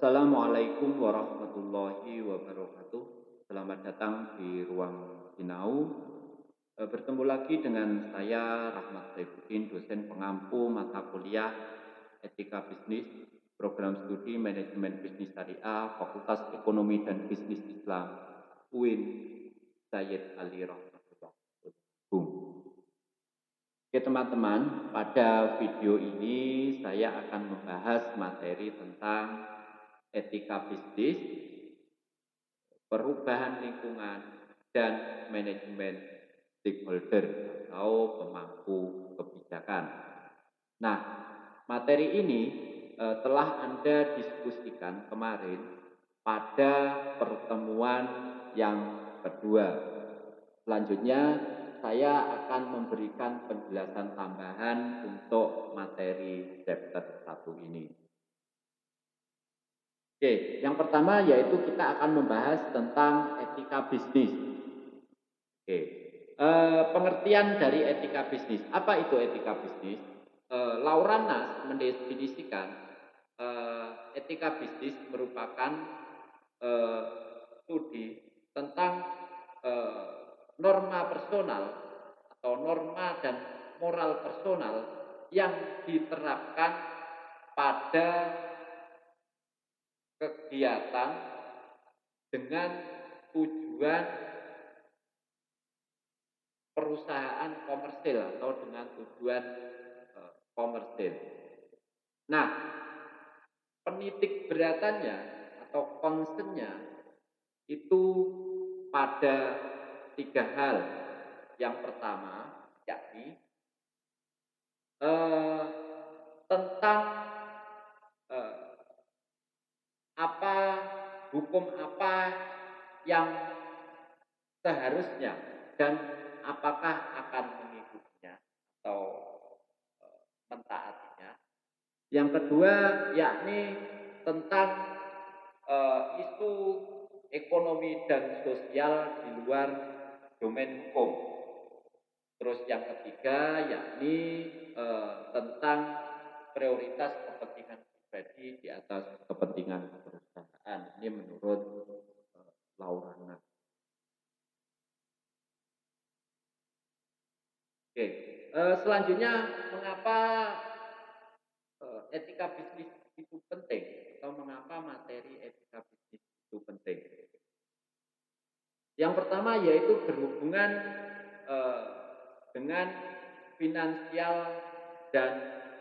Assalamualaikum warahmatullahi wabarakatuh. Selamat datang di ruang Sinau. Bertemu lagi dengan saya Rahmat Saifuddin, dosen pengampu mata kuliah Etika Bisnis, Program Studi Manajemen Bisnis Syariah, Fakultas Ekonomi dan Bisnis Islam, UIN Sayyid Ali Rahmatullah. Oke teman-teman, pada video ini saya akan membahas materi tentang etika bisnis, perubahan lingkungan, dan manajemen stakeholder atau pemangku kebijakan. Nah, materi ini telah Anda diskusikan kemarin pada pertemuan yang kedua. Selanjutnya, saya akan memberikan penjelasan tambahan untuk materi chapter 1 ini. Oke, yang pertama yaitu kita akan membahas tentang etika bisnis. Oke, pengertian dari etika bisnis. Apa itu etika bisnis? Lauranas mendefinisikan etika bisnis merupakan studi tentang norma personal atau norma dan moral personal yang diterapkan pada kegiatan dengan tujuan perusahaan komersil atau dengan tujuan komersil. Nah, penitik beratannya atau concernnya itu pada 3 hal. Yang pertama yakni tentang hukum apa yang seharusnya dan apakah akan mengikutinya atau mentaatinya. Yang kedua yakni tentang isu ekonomi dan sosial di luar domain hukum. Terus yang ketiga yakni tentang prioritas kepentingan pribadi di atas kepentingan perusahaan. Ini menurut Laurana. Oke, selanjutnya mengapa etika bisnis itu penting atau mengapa materi etika bisnis itu penting? Yang pertama yaitu berhubungan dengan finansial dan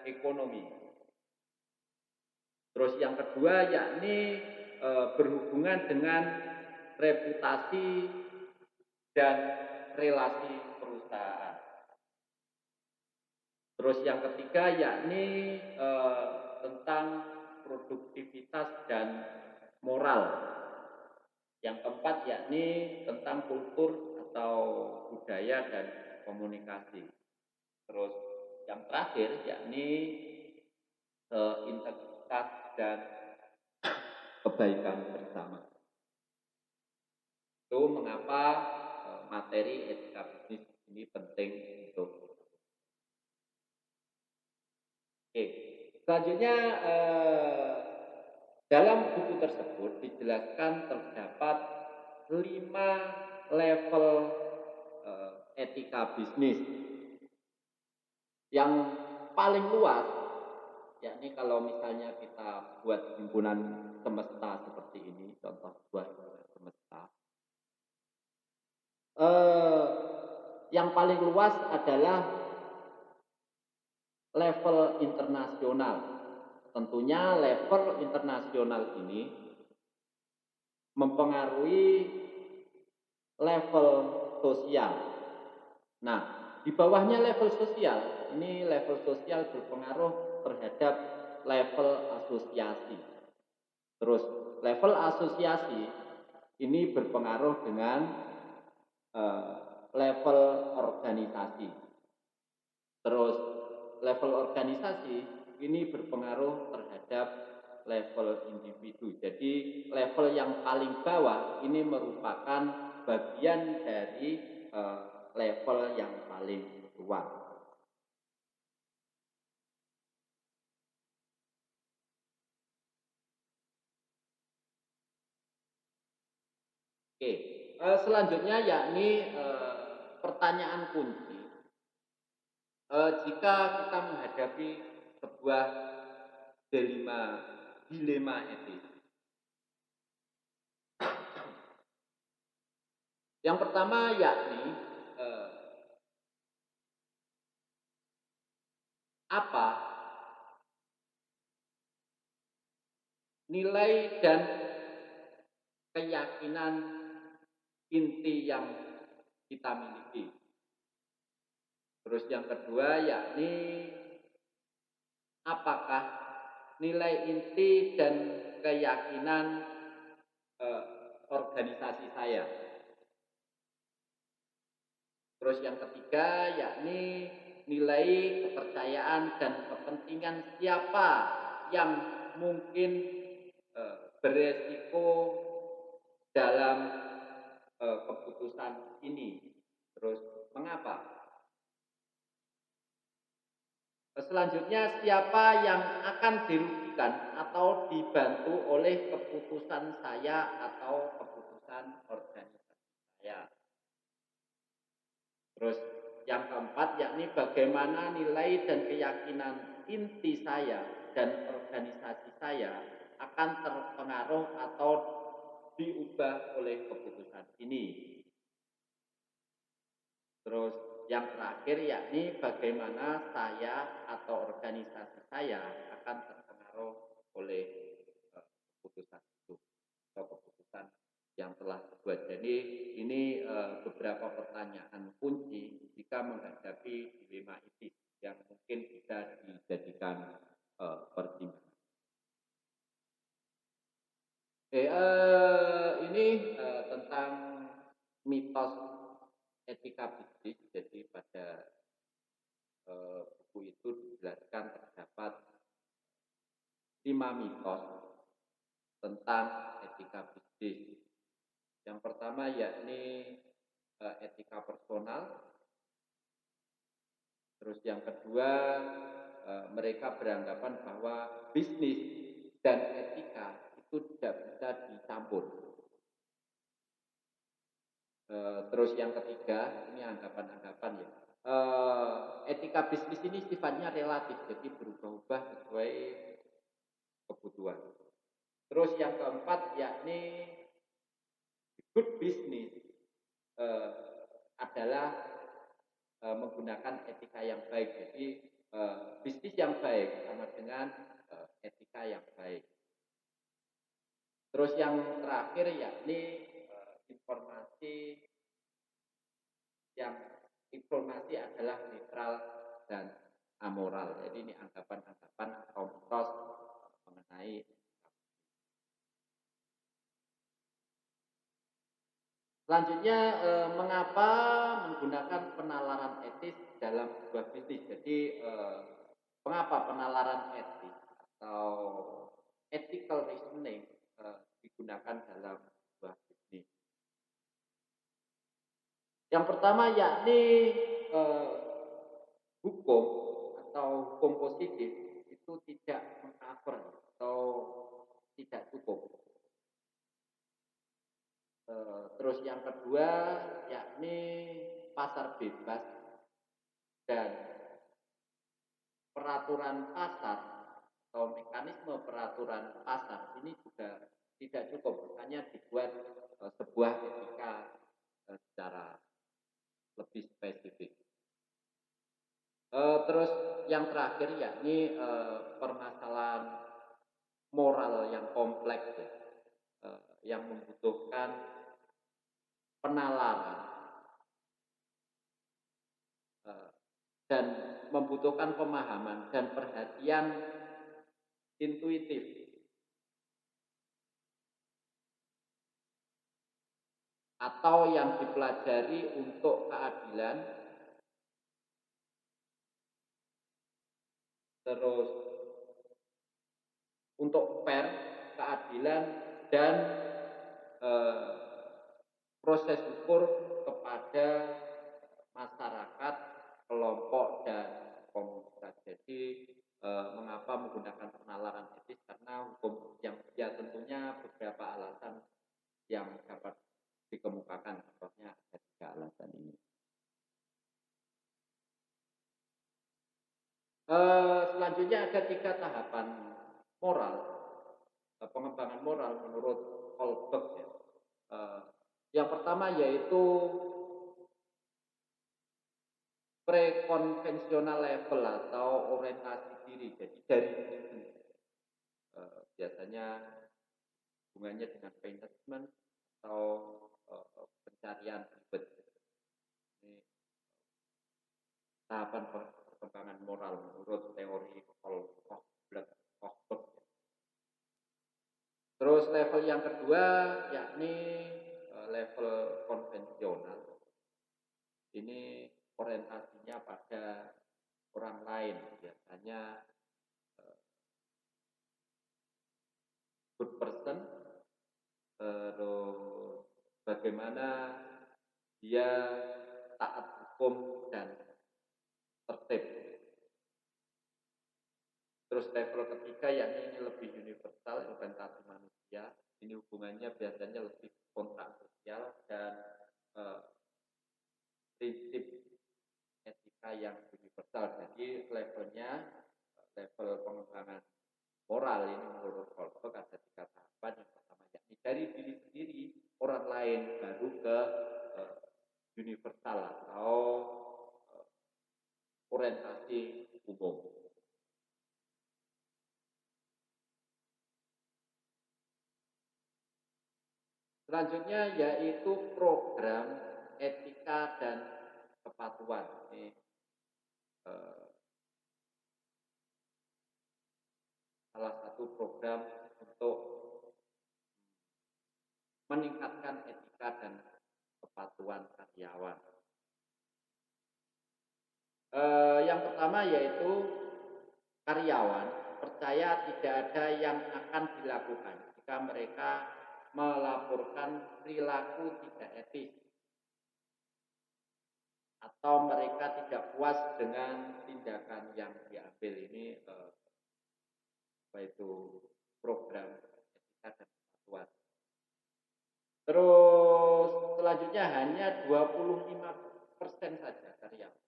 ekonomi. Terus yang kedua yakni berhubungan dengan reputasi dan relasi perusahaan. Terus yang ketiga yakni tentang produktivitas dan moral. Yang keempat yakni tentang kultur atau budaya dan komunikasi. Terus yang terakhir yakni integritas dan kebaikan bersama. Itu mengapa materi etika bisnis ini penting untuk. Oke, selanjutnya dalam buku tersebut dijelaskan terdapat 5 level etika bisnis. Yang paling luas, yakni kalau misalnya kita buat himpunan semesta seperti ini, contoh buat semesta. Yang paling luas adalah level internasional. Tentunya level internasional ini mempengaruhi level sosial. Nah, di bawahnya level sosial, ini level sosial berpengaruh terhadap level asosiasi. Terus level asosiasi ini berpengaruh dengan level organisasi. Terus level organisasi ini berpengaruh terhadap level individu. Jadi level yang paling bawah ini merupakan bagian dari level yang paling luas. Oke, selanjutnya yakni pertanyaan kunci. Jika kita menghadapi sebuah dilema dilema etis. Yang pertama yakni apa nilai dan keyakinan inti yang kita miliki. Terus yang kedua yakni apakah nilai inti dan keyakinan organisasi saya. Terus yang ketiga yakni nilai kepercayaan dan kepentingan siapa yang mungkin beresiko dalam keputusan ini. Terus mengapa? Selanjutnya siapa yang akan dirugikan atau dibantu oleh keputusan saya atau keputusan organisasi saya. Terus yang keempat yakni bagaimana nilai dan keyakinan inti saya dan organisasi saya akan terpengaruh atau diubah oleh keputusan ini. Terus yang terakhir yakni bagaimana saya atau organisasi saya akan terpengaruh oleh keputusan itu atau keputusan yang telah dibuat. Jadi ini beberapa pertanyaan kunci jika menghadapi dilema etis yang mungkin bisa dijadikan pertimbangan. Ini tentang mitos etika bisnis. Jadi pada buku itu dijelaskan terdapat 5 mitos tentang etika bisnis. Yang pertama yakni etika personal. Terus yang kedua mereka beranggapan bahwa bisnis dan etika itu tidak bisa dicampur. Terus yang ketiga ini anggapan-anggapan ya. Etika bisnis ini sifatnya relatif, jadi berubah-ubah sesuai kebutuhan. Terus yang keempat yakni good business adalah menggunakan etika yang baik. Jadi bisnis yang baik sama dengan etika yang baik. Terus yang terakhir yakni informasi adalah netral dan amoral. Jadi ini anggapan-anggapan atau mitos mengenai. Selanjutnya mengapa menggunakan penalaran etis dalam sebuah bisnis. Jadi mengapa penalaran etis atau ethical reasoning digunakan dalam sebuah bisnis. Yang pertama yakni hukum atau hukum positif itu tidak meng-cover atau tidak cukup. Terus yang kedua yakni pasar bebas dan peraturan pasar atau mekanisme peraturan pasar ini juga tidak cukup. Makanya dibuat sebuah etika secara lebih spesifik. Terus yang terakhir yakni permasalahan moral yang kompleks yang membutuhkan penalaran dan membutuhkan pemahaman dan perhatian intuitif. Atau yang dipelajari untuk keadilan, terus untuk fair, keadilan, dan proses ukur kepada masyarakat, kelompok, dan komunitas. Jadi mengapa menggunakan penalaran etis? Karena hukum yang ya tentunya beberapa alasan yang dapat dikemukakan. Contohnya ada 3 alasan ini. Selanjutnya ada 3 tahapan moral, pengembangan moral menurut Kohlberg ya. Yang pertama yaitu prekonvensional level atau orientasi diri. Jadi dari diri biasanya hubungannya dengan punishment atau pencarian ribet. Ini tahapan perkembangan moral menurut teori Kohlberg. Terus level yang kedua yakni level konvensional. Ini orientasinya pada orang lain, biasanya good person, terus bagaimana dia taat hukum dan tertib. Terus level ketiga yakni ini lebih universal, orientasi manusia. Ini hubungannya biasanya lebih kontrak sosial dan prinsip etika yang universal. Jadi levelnya, level pengembangan moral ini menurut Kohlberg ada 3 tahapan. Yang pertama yakni dari diri sendiri, orang lain, baru ke universal atau orientasi umum. Selanjutnya yaitu program etika dan kepatuhan. Ini salah satu program untuk meningkatkan etika dan kepatuhan karyawan. Yang pertama yaitu karyawan percaya tidak ada yang akan dilakukan jika mereka melaporkan perilaku tidak etis atau mereka tidak puas dengan tindakan yang diambil. Ini itu program etika dan kepatuhan. Terus selanjutnya hanya 25% saja karyawan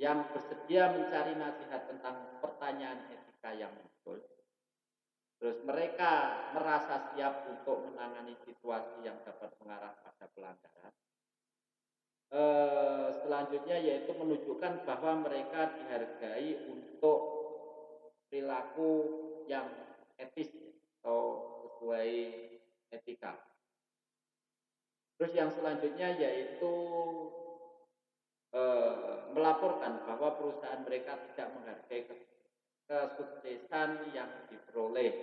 yang bersedia mencari nasihat tentang pertanyaan etika yang muncul. Terus mereka merasa siap untuk menangani situasi yang dapat mengarah pada pelanggaran. Selanjutnya yaitu menunjukkan bahwa mereka dihargai untuk perilaku yang etis atau sesuai etika. Terus yang selanjutnya yaitu melaporkan bahwa perusahaan mereka tidak menghargai kesuksesan yang diperoleh.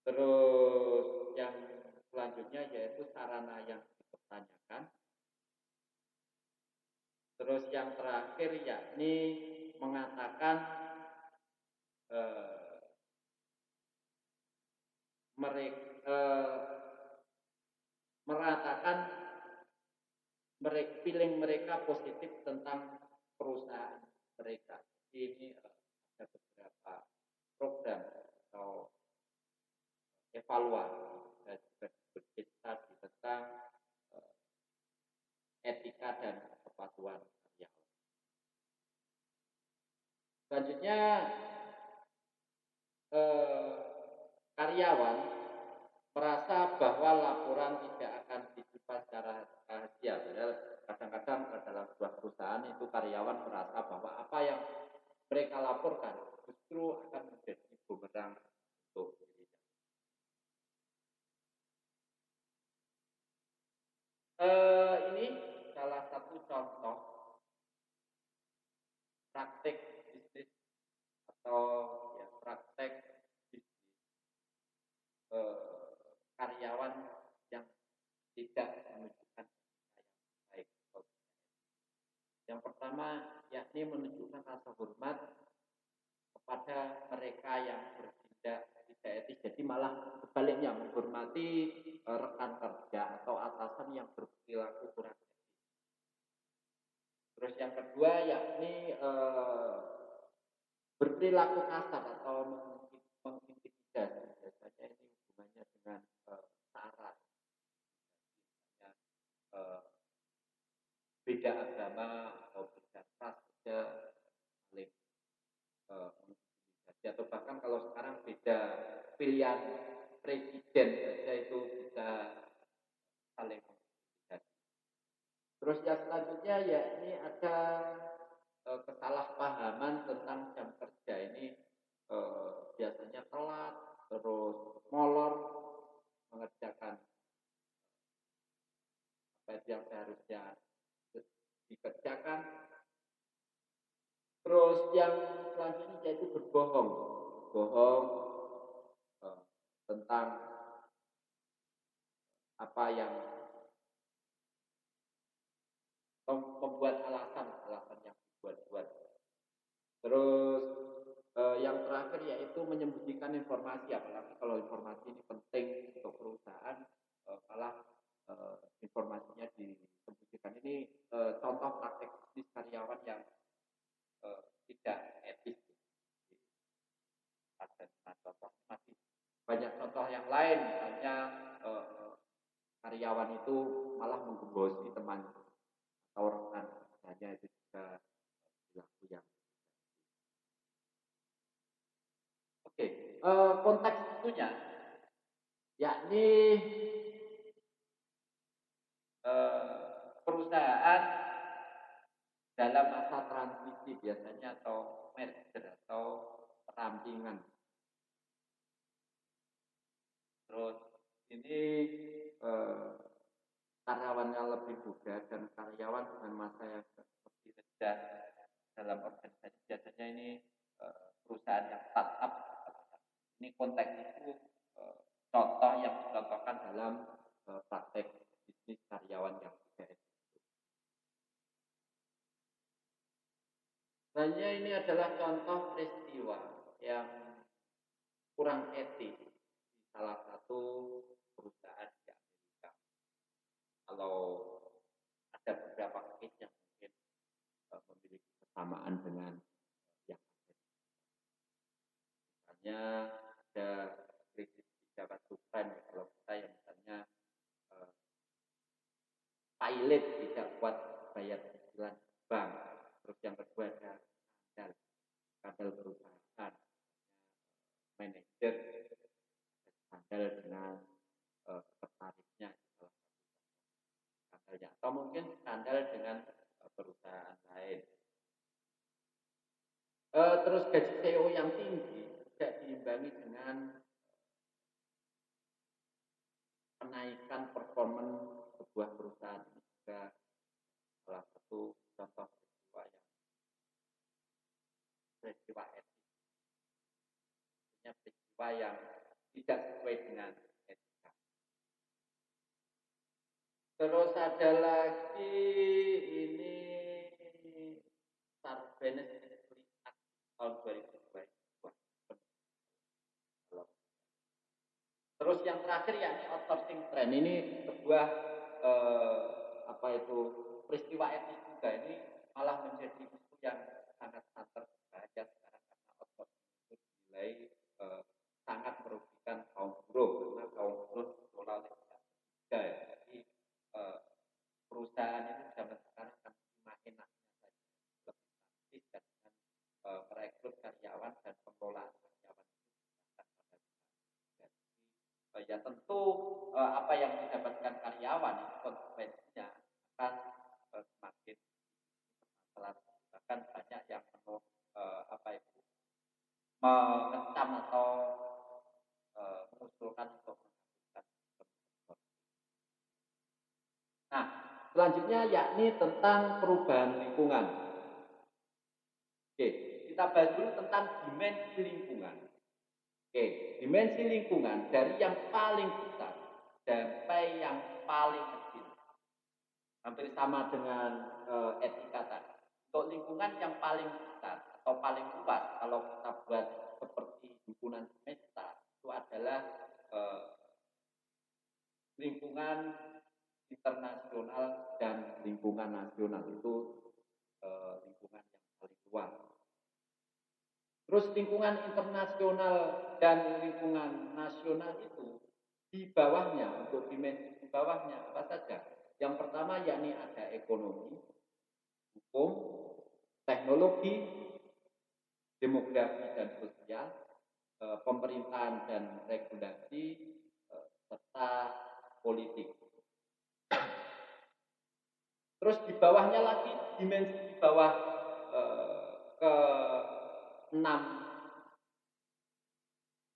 Terus yang selanjutnya yaitu sarana yang dipertanyakan. Terus yang terakhir yakni mengatakan feeling mereka positif tentang perusahaan mereka. Ini ada beberapa program atau evaluasi dan juga bercerita tentang etika dan kepatuhan karyawan. Selanjutnya karyawan merasa bahwa laporan tidak akan disimpan secara rahasia. Kadang-kadang dalam sebuah perusahaan itu karyawan merasa bahwa apa yang mereka laporkan justru akan menjadi bumerang untuk dirinya. Ini salah satu contoh praktek bisnis atau ya, praktek bisnis karyawan yang tidak menunjukkan yang baik. Yang pertama yakni menunjukkan rasa hormat kepada mereka yang bertindak tidak etis. Jadi malah sebaliknya menghormati rekan kerja atau atasan yang berperilaku kurang etis. Terus yang kedua yakni berperilaku kasar atau sekjen saja itu bisa saling komunikasi. Terus yang selanjutnya ya ini ada kesalahpahaman tentang jam kerja ini biasanya telat, terus molor mengerjakan apa yang seharusnya dikerjakan. Terus yang selanjutnya yaitu berbohong tentang apa yang membuat alasan yang dibuat-buat. Terus yang terakhir yaitu menyembunyikan informasi, apalagi kalau informasi ini penting untuk perusahaan, malah informasinya disembunyikan. Ini contoh praktek bisnis karyawan yang tidak etis. Ada contoh, masih banyak contoh yang lain, misalnya karyawan itu malah menggembosi teman atau rekan kerjanya, itu juga perilaku yang oke. Konteks itunya yakni perusahaan dalam masa transisi biasanya atau merger atau perampingan. Terus ini karyawannya lebih muda dan karyawan dengan masa yang lebih rendah dalam organisasi, biasanya ini perusahaan yang startup. Ini konteks itu contoh yang dicontohkan dalam praktek bisnis karyawan yang tidak etis. Selanjutnya ini adalah contoh peristiwa yang kurang etis di salah satu perusahaan di Amerika. Kalau ada beberapa case yang mungkin memiliki kesamaan dengan yang ada. Misalnya ada krisis pejabat subprime, kalau kita yang misalnya pilot tidak kuat bayar cicilan bank. Terus yang kedua ada skandal perusahaan, manajer skandal dengan sekretarisnya, skandalnya, atau mungkin skandal dengan perusahaan lain. Terus gaji CEO yang tinggi tidak diimbangi dengan kenaikan performa sebuah perusahaan, ini juga salah satu contoh peristiwa etis. Artinya peristiwa yang tidak sesuai dengan etika. Terus ada lagi ini Sarbanes Act tahun 2022. Terus yang terakhir yakni outsourcing trend, ini sebuah peristiwa etis juga, ini malah menjadi isu yang sangat berbahaya sekarang karena outsourcing itu dinilai sangat merugikan kaum buruh, karena kaum buruh dikelola oleh pihak ketiga. Jadi perusahaan itu zaman sekarang akan semakin enaknya saja, lebih praktis dan dengan merekrut karyawan dan pengelolaan karyawan itu ya tentu apa yang didapatkan karyawan itu konsekuensinya akan semakin bahkan banyak yang mengecam atau mengusulkan untuk menghapuskan. Nah, selanjutnya yakni tentang perubahan lingkungan. Oke, kita bahas dulu tentang dimensi lingkungan. Oke, dimensi lingkungan dari yang paling besar sampai yang paling kecil. Hampir sama dengan etika tadi. Untuk lingkungan yang paling besar atau paling luas, kalau kita buat seperti himpunan semesta, itu adalah lingkungan internasional dan lingkungan nasional, itu lingkungan yang paling luas. Terus lingkungan internasional dan lingkungan nasional itu di bawahnya, untuk dimensi di bawahnya apa saja? Yang pertama yakni ada ekonomi, hukum, teknologi, demografi dan sosial, pemerintahan dan regulasi, politik. Terus di bawahnya lagi, dimensi di bawah ke 6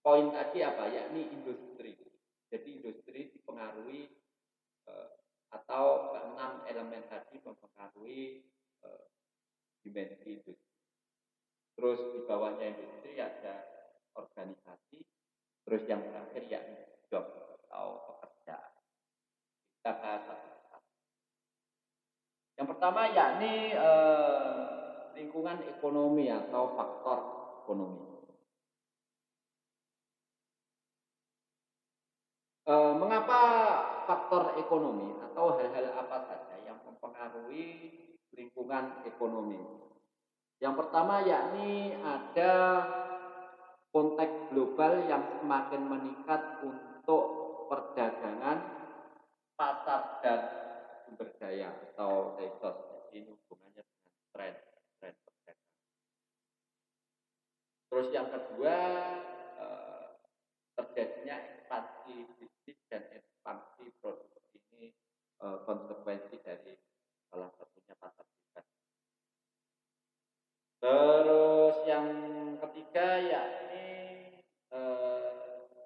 poin tadi apa? Yakni industri. Jadi industri dipengaruhi atau ke-6 elemen tadi mempengaruhi dimensi industri. Terus di bawahnya industri ada organisasi. Terus yang terakhir yakni job atau pekerjaan. Kita bahas satu-satu. Yang pertama yakni lingkungan ekonomi atau faktor ekonomi. Mengapa faktor ekonomi atau hal-hal apa saja yang mempengaruhi lingkungan ekonomi? Yang pertama yakni ada konteks global yang semakin meningkat untuk perdagangan, pasar dan sumber daya atau resource. Ini hubungannya dengan tren perdagangan. Terus yang kedua terjadinya ekspansi bisnis dan ekspansi produk ini konsekuensi dari salah satunya pasar bebas. Terus yang ketiga yakni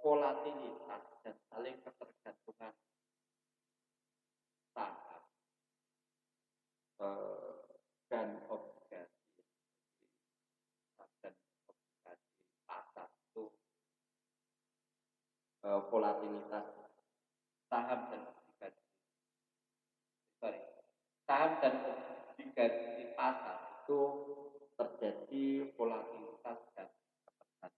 volatilitas dan saling ketergantungan saham dan obligasi pasar itu volatilitas saham dan obligasi pasar itu terjadi volatilitas dan ketergantungan.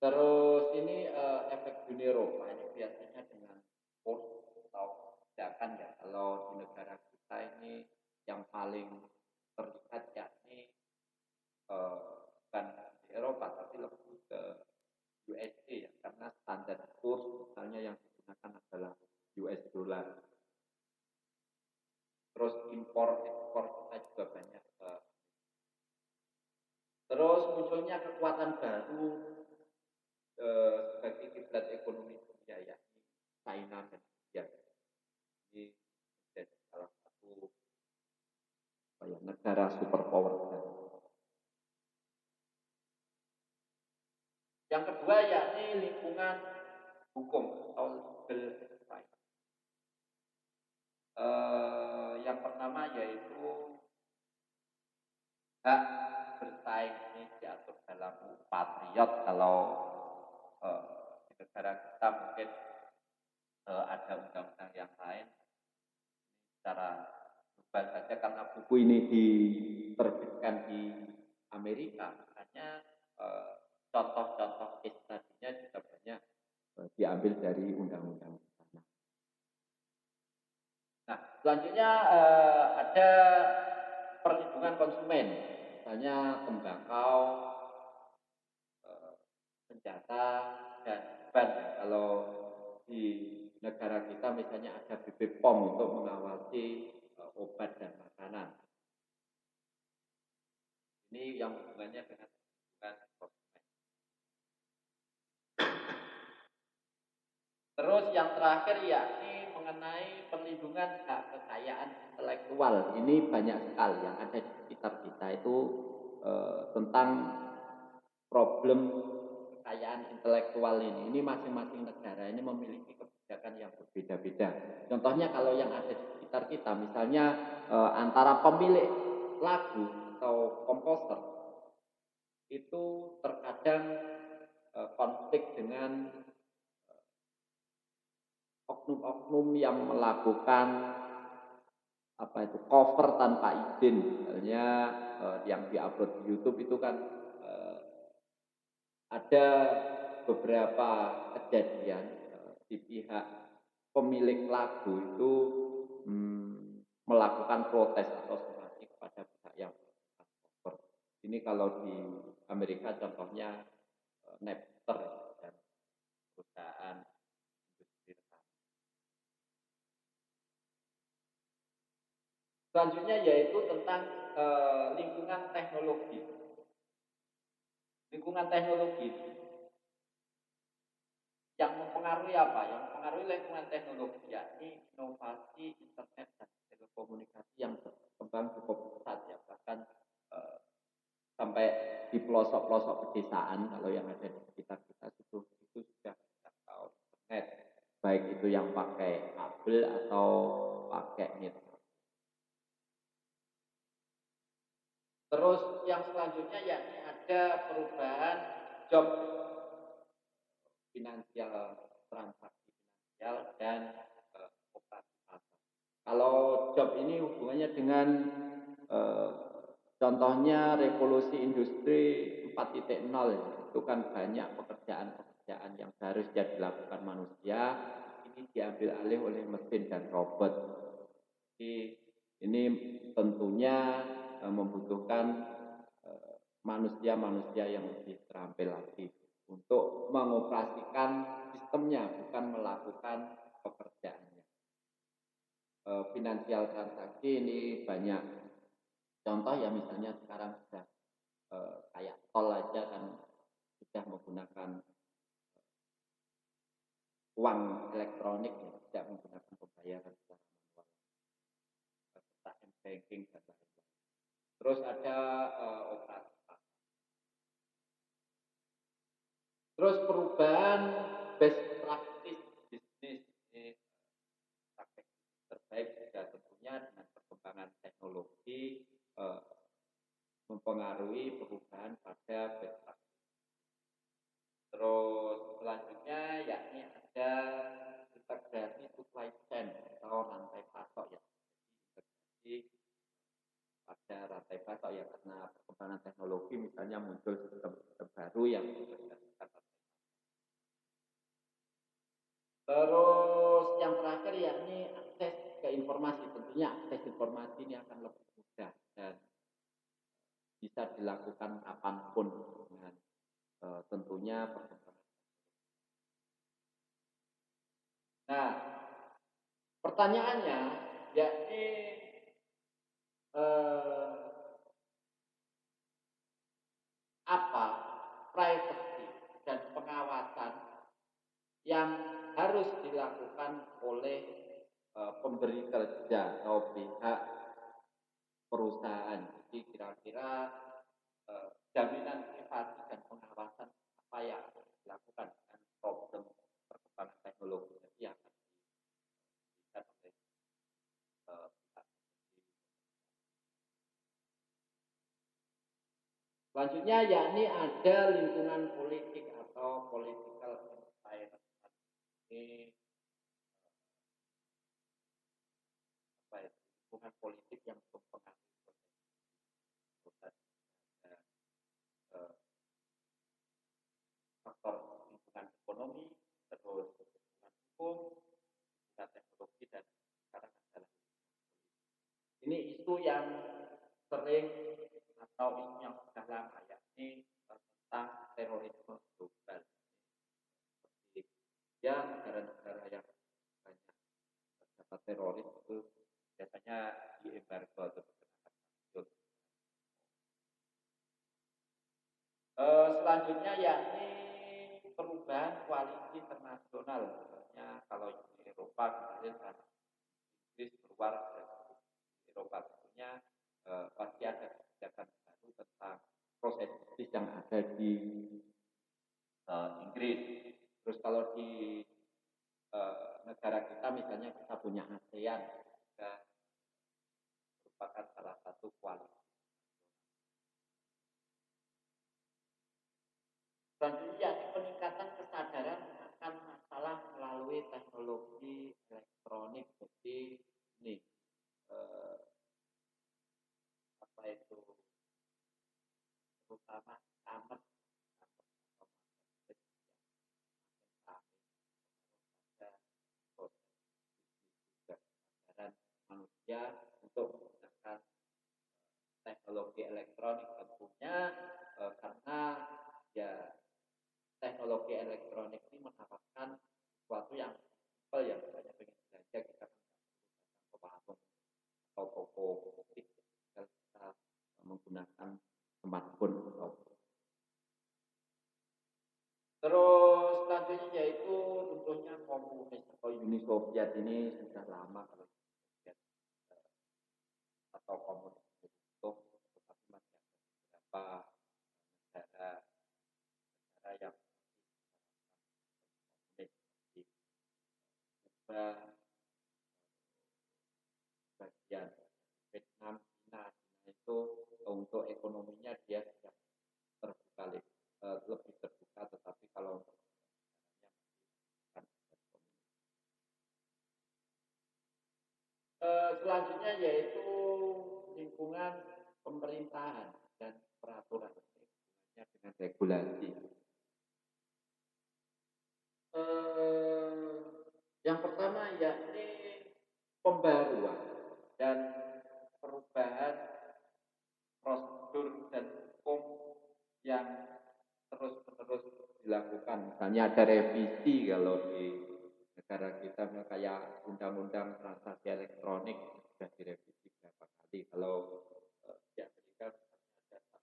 Terus ini efek dunia Eropa ini biasanya dengan kurs atau kebijakan ya. Kalau di negara kita ini yang paling terlihat yakni bukan di Eropa tapi lebih ke USD ya, karena standar kurs misalnya yang digunakan adalah US dollar. Terus impor ekspor kita juga banyak. Terus munculnya kekuatan baru sebagai kiblat ekonomi dunia yakni China dan India. Ini menjadi salah satu negara superpower. Yang kedua yakni lingkungan hukum atau legal advice. Yang pertama yaitu hak bersaing ini diatur dalam Patriot. Kalau di negara kita mungkin ada undang-undang yang lain secara global saja, karena buku ini diterbitkan di Amerika, makanya contoh-contoh case study-nya juga banyak diambil dari undang-undang sana. Nah, selanjutnya ada perlindungan konsumen, misalnya tembakau, senjata dan ban. Kalau di negara kita misalnya ada BPOM untuk mengawasi obat dan makanan. Ini yang hubungannya dengan perlindungan konsumen. Terus yang terakhir yakni mengenai perlindungan hak kekayaan intelektual. Ini banyak sekali yang ada di sekitar kita itu tentang problem kekayaan intelektual ini. Ini masing-masing negara ini memiliki kebijakan yang berbeda-beda. Contohnya kalau yang ada di sekitar kita, misalnya antara pemilik lagu atau komposer itu terkadang konflik dengan oknum-oknum yang melakukan cover tanpa izin. Misalnya yang diupload di YouTube itu kan ada beberapa kejadian di pihak pemilik lagu itu melakukan protes atau somasi kepada pihak yang cover. Ini kalau di Amerika contohnya Napster dan perusahaan industri rekaman. Selanjutnya yaitu tentang lingkungan teknologi. Lingkungan teknologi yang mempengaruhi apa? Yang mempengaruhi lingkungan teknologi yakni inovasi internet dan telekomunikasi yang berkembang cukup pesat ya, bahkan eh, sampai di pelosok-pelosok pedesaan kalau yang ada di sekitar kita itu sudah tahu internet, baik itu yang pakai kabel atau pakai net. Terus yang selanjutnya yakni ada perubahan job finansial, transaksi finansial dan operasi pasar. Kalau job ini hubungannya dengan eh, contohnya revolusi industri 4.0 ya. Itu kan banyak pekerjaan-pekerjaan yang seharusnya dilakukan manusia ini diambil alih oleh mesin dan robot. Jadi ini tentunya membutuhkan manusia-manusia yang lebih terampil lagi untuk mengoperasikan sistemnya, bukan melakukan pekerjaannya. Finansial transaksi ini banyak contoh ya, misalnya sekarang sudah kayak tol aja kan sudah menggunakan uang elektronik, ya, tidak menggunakan pembayaran secara manual, serta banking dan lain-lain. Terus ada operasi. Terus perubahan best practice bisnis, ini praktek terbaik juga tentunya dengan perkembangan teknologi mempengaruhi perubahan pada best practice. Terus selanjutnya yakni ada integrasi supply chain atau rantai pasok ya. Jadi pada rantai pasok ya, karena perkembangan teknologi misalnya muncul sistem baru yang berdasarkan. Terus yang terakhir yakni akses ke informasi. Tentunya akses informasi ini akan lebih mudah dan bisa dilakukan kapanpun dengan tentunya perkembangan. Nah, pertanyaannya yakni apa privacy dan pengawasan yang harus dilakukan oleh pemberi kerja atau pihak perusahaan. Jadi kira-kira jaminan privasi dan pengawasan apa yang harus dilakukan dengan problem perkembangan teknologi yang akan diberikan oleh pihak. Selanjutnya yakni ada lingkungan politik atau political environment. Ini apa ya, lingkungan politik yang mempengaruhi proses faktor lingkungan ekonomi, terus lingkungan hukum, lingkungan teknologi, dan sekarang adalah ini isu yang sering atau isu yang sudah lama yakni tentang terorisme global. Seperti ya negara-negara yang banyak terdapat teroris itu biasanya diembargo atau dikenakan sanksi. Selanjutnya yakni perubahan koalisi internasional. Misalnya kalau di Eropa kemarin kan Inggris keluar dari Eropa, tentunya pasti ada kebijakan baru tentang proses bisnis yang ada di Inggris. Terus kalau di negara kita misalnya kita punya ASEAN, juga merupakan salah satu koalisi. Selanjutnya peningkatan kesadaran akan masalah melalui teknologi elektronik. Jadi ini apa itu terutama amat kesadaran manusia untuk menggunakan teknologi elektronik tentunya karena ya runtuhnya komunis atau Uni Soviet ini sudah lama kalau Soviet atau komunis runtuh, tetapi masih ada beberapa negara negara yang komunis seperti Kuba, bagian Vietnam, China itu untuk ekonominya dia sudah terbuka lebih terbuka, tetapi kalau untuk selanjutnya yaitu lingkungan pemerintahan dan peraturan hubungannya dengan regulasi. Yang pertama yakni pembaruan dan perubahan prosedur dan hukum yang terus-menerus dilakukan. Misalnya ada revisi kalau di negara kita kayak undang-undang transaksi elektronik sudah direvisi berapa kali. Kalau di Amerika ada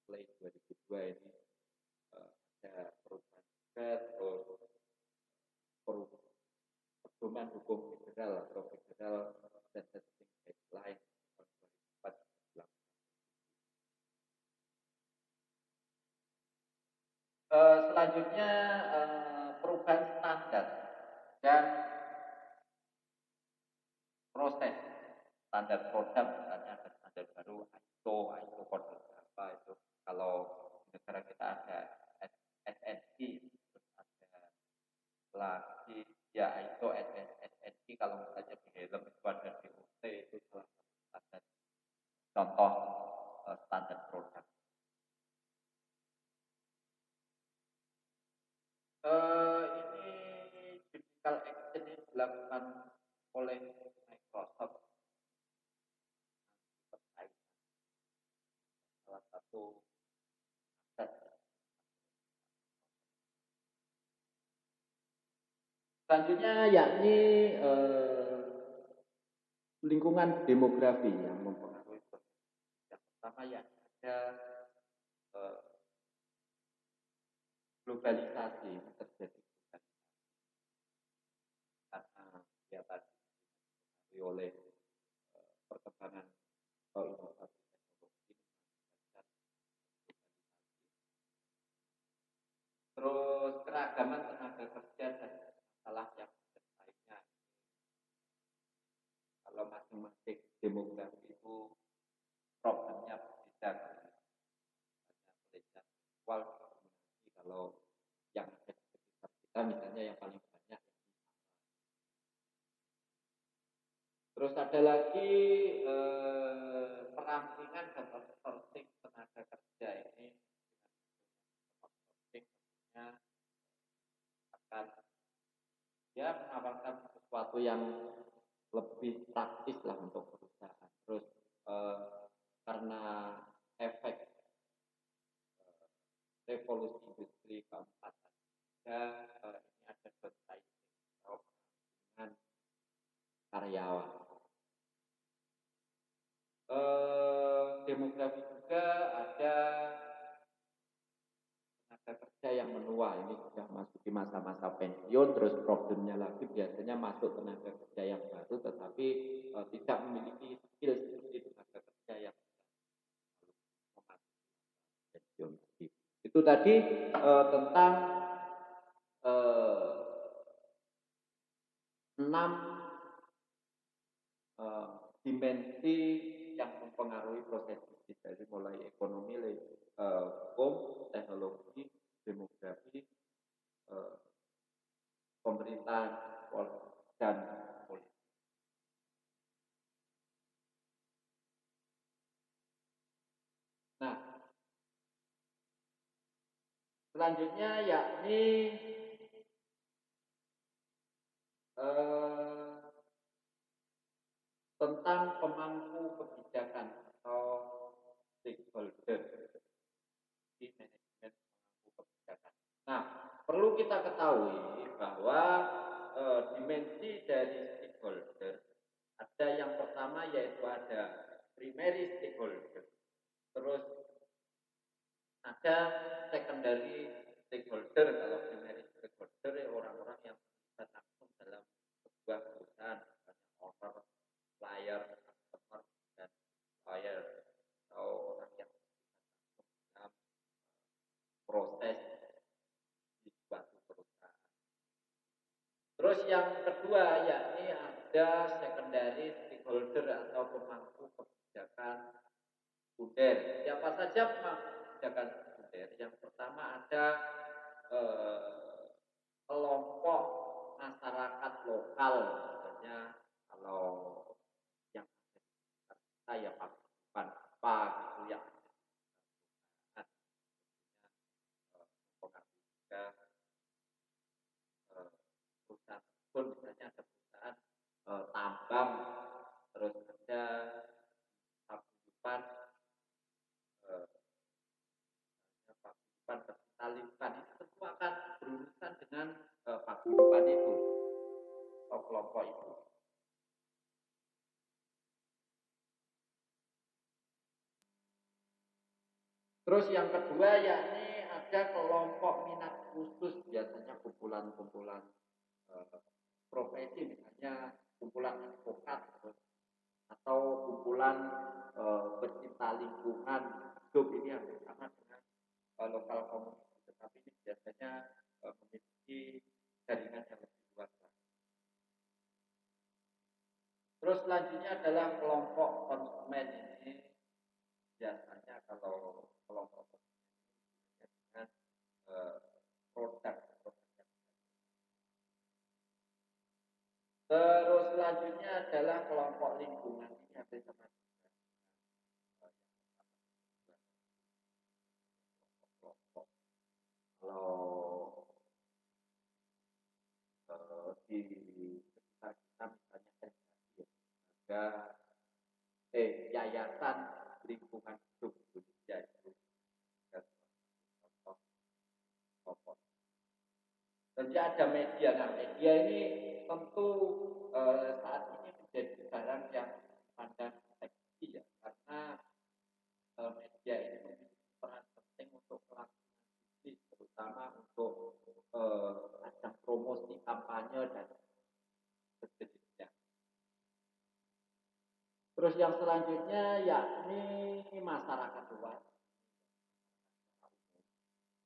mulai 2002 ini ada perubahan juga, terus pedoman hukum federal atau federal sentencing guideline tahun 2004. Selanjutnya perubahan standar dan proses standar produk, misalnya ada standar baru ISO kode berapa itu. Kalau di negara kita ada SNI, terus ada lagi ya ISO SNI, kalau misalnya di helm itu ada DOT, itu salah satu standar contoh standar produk. Ini judicial action yang dilakukan oleh Microsoft terkait salah satu aset. Selanjutnya yakni lingkungan demografi yang mempengaruhi proses. Yang pertama yang ada globalisasi terjadi karena dia tadi dipengaruhi oleh perkembangan atau inovasi teknologi. Terus keragaman tenaga kerja dan masalah yang lainnya. Kalau masing-masing demografi itu problemnya berbeda. Kalau yang ada di sekitar kita misalnya yang paling banyak. Terus ada lagi perampingan dan outsourcing tenaga kerja ini. Outsourcingnya akan ya menawarkan sesuatu yang lebih praktis lah untuk perusahaan. Terus karena efek revolusi industri keempat ada ini ada downsizing atau dengan karyawan. Demografi juga ada tenaga kerja yang menua, ini sudah masuki masa-masa pensiun, terus problemnya lagi biasanya masuk tenaga kerja yang baru tetapi tidak memiliki skill seperti tenaga kerja yang pensiun. Itu tadi tentang 6 dimensi yang mempengaruhi proses bisnis, dari mulai ekonomi, hukum, teknologi, demografi, pemerintahan dan politik. Nah, selanjutnya yakni tentang pemangku kebijakan atau stakeholder di manajemen pemangku kebijakan. Nah, perlu kita ketahui bahwa dimensi dari stakeholder ada yang pertama yaitu ada primary stakeholder, terus ada secondary stakeholder. Kalau primary stakeholder dari orang-orang yang terlibat langsung dalam sebuah perusahaan, misalnya owner, supplier, customer, dan buyer, atau orang yang terlibat langsung dalam proses di suatu perusahaan. Terus yang kedua yakni ada secondary stakeholder atau pemangku kebijakan sekunder. Siapa saja pemangku kebijakan sekunder? Yang pertama ada kelompok masyarakat lokal, misalnya kalau yang ada di sekitar kita ya paguyuban apa gitu yang ada mempengaruhi juga perusahaan tersebut, misalnya ada perusahaan tambang, terus ada paguyuban paguyuban pecinta lingkungan, itu tentu akan berurusan dengan paguyuban itu atau kelompok itu. Terus yang kedua yakni ada kelompok minat khusus, biasanya kumpulan-kumpulan profesi, misalnya kumpulan advokat atau kumpulan pecinta lingkungan hidup. Ini yang sama dengan lokal community, tetapi ini biasanya memiliki jaringan yang lebih luas. Terus selanjutnya adalah kelompok konsumen. Ini biasanya kalau kelompok konsumen dengan produk. Terus selanjutnya adalah kelompok lingkungan. Ini hampir sama juga. Kelompok. Kalau di sekitar kita misalnya ada yayasan lingkungan hidup Indonesia itu contoh kelompok. Dan ada media. Nah, media ini tentu saat ini menjadi barang yang pandang seksi ya, karena media ini memiliki peran penting untuk pelaksanaan bisnis, terutama untuk ajang promosi, kampanye, dan sejenisnya. Terus yang selanjutnya yakni masyarakat luas.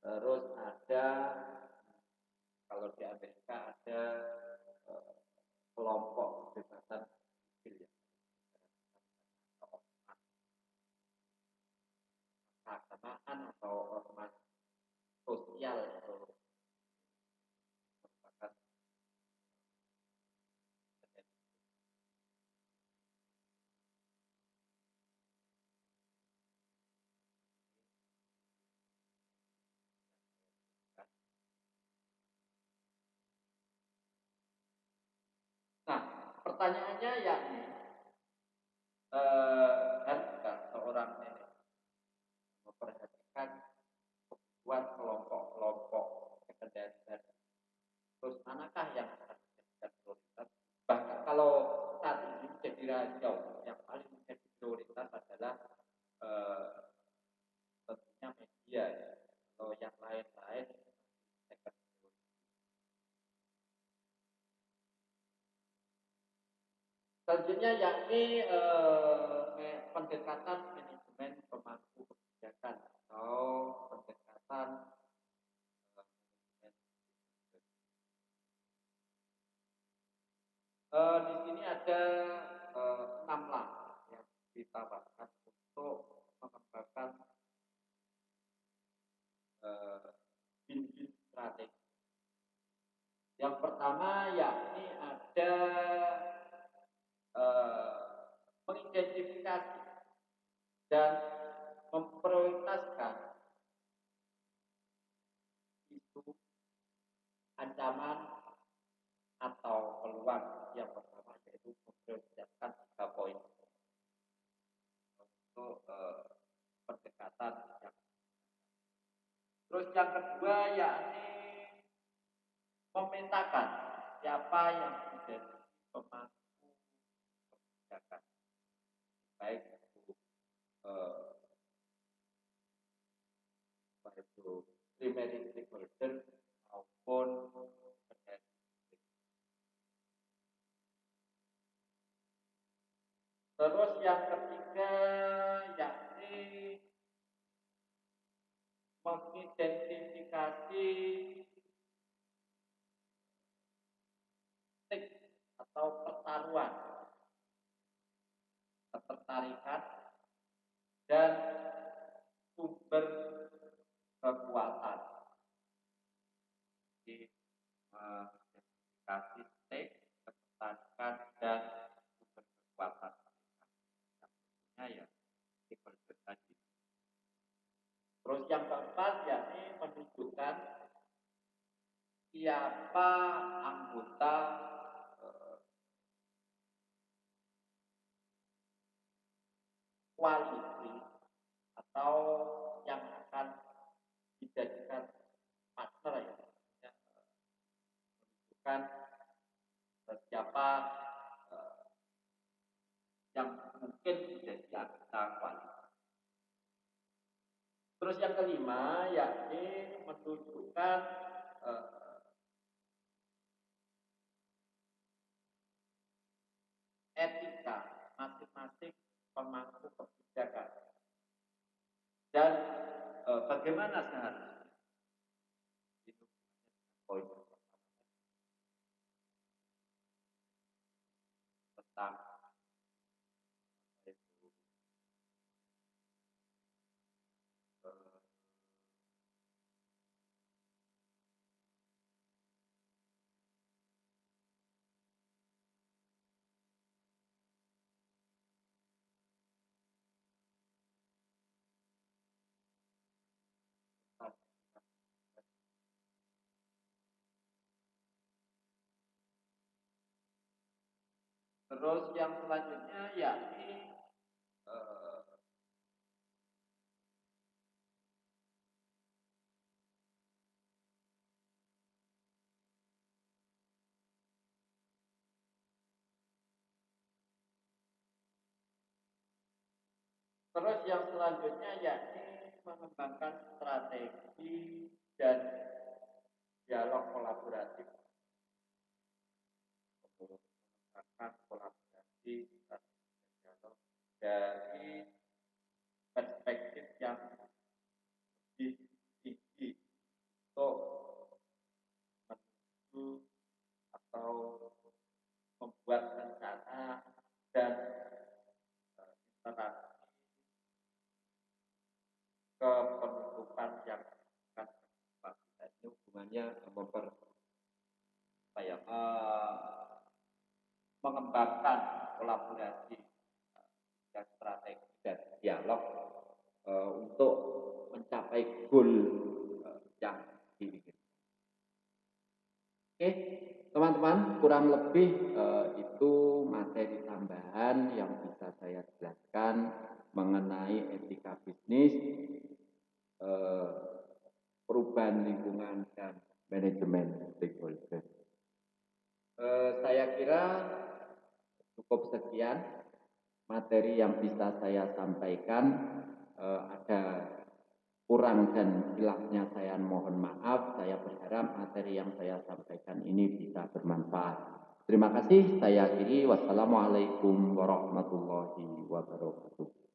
Terus ada, kalau di Amerika ada kelompok kebebasan sipil ya, keagamaan atau ormas sosial atau merupakan. Nah, pertanyaannya yakni haruskah seorang nenek memperhatikan kebutuhan kelompok-kelompok sekunderi tadi? Terus manakah yang akan menjadikan prioritas? Bahkan kalau saat ini menjadi rahasia, yang paling menjadi prioritas adalah tentunya media. Kalau yang lain-lain secondary. Selanjutnya yakni pendekatan manajemen pemangku kebijakan atau pendekatan manajemen. Di sini ada 6 langkah yang ditawarkan untuk mengembangkan win-win strategi. Yang pertama yakni ada mengidentifikasi dan memprioritaskan isu, ancaman, atau peluang. Yang pertama yaitu memprioritaskan 3 poin untuk pendekatan yang. Terus yang kedua yakni memetakan siapa yang menjadi pemangku kebijakan, baik itu primary stakeholder maupun Terus yang ketiga yakni mengidentifikasi titik atau pertaruhan, ketertarikan dan sumber kekuatan. Jadi mengidentifikasi titik, ketertarikan dan sumber kekuatan. Yang tentunya ya stakeholder tadi. Terus yang keempat yakni menunjukkan siapa anggota koalisi atau yang akan dijadikan partner ya, menunjukkan siapa yang mungkin menjadi anggota koalisi. Terus yang kelima yakni menunjukkan etika masing-masing pemangku kebijakan dan bagaimana seharusnya itu poin tentang itu terus yang selanjutnya yakni mengembangkan strategi dan dialog kolaboratif, mengembangkan kolaborasi strategi dan dialog dari perspektif yang lebih tinggi untuk menuju atau membuat rencana dan interaksi ke penutupan yang akan kita ini hubungannya mengembangkan kolaborasi dan strategi dan dialog untuk mencapai goal yang diinginkan. Oke, teman-teman, kurang lebih itu materi tambahan yang bisa saya jelaskan mengenai etika bisnis, perubahan lingkungan dan manajemen stakeholder. Saya kira cukup sekian materi yang bisa saya sampaikan. Ada kurang dan hilafnya saya mohon maaf. Saya berharap materi yang saya sampaikan ini bisa bermanfaat. Terima kasih. Saya akhiri. Wassalamualaikum warahmatullahi wabarakatuh.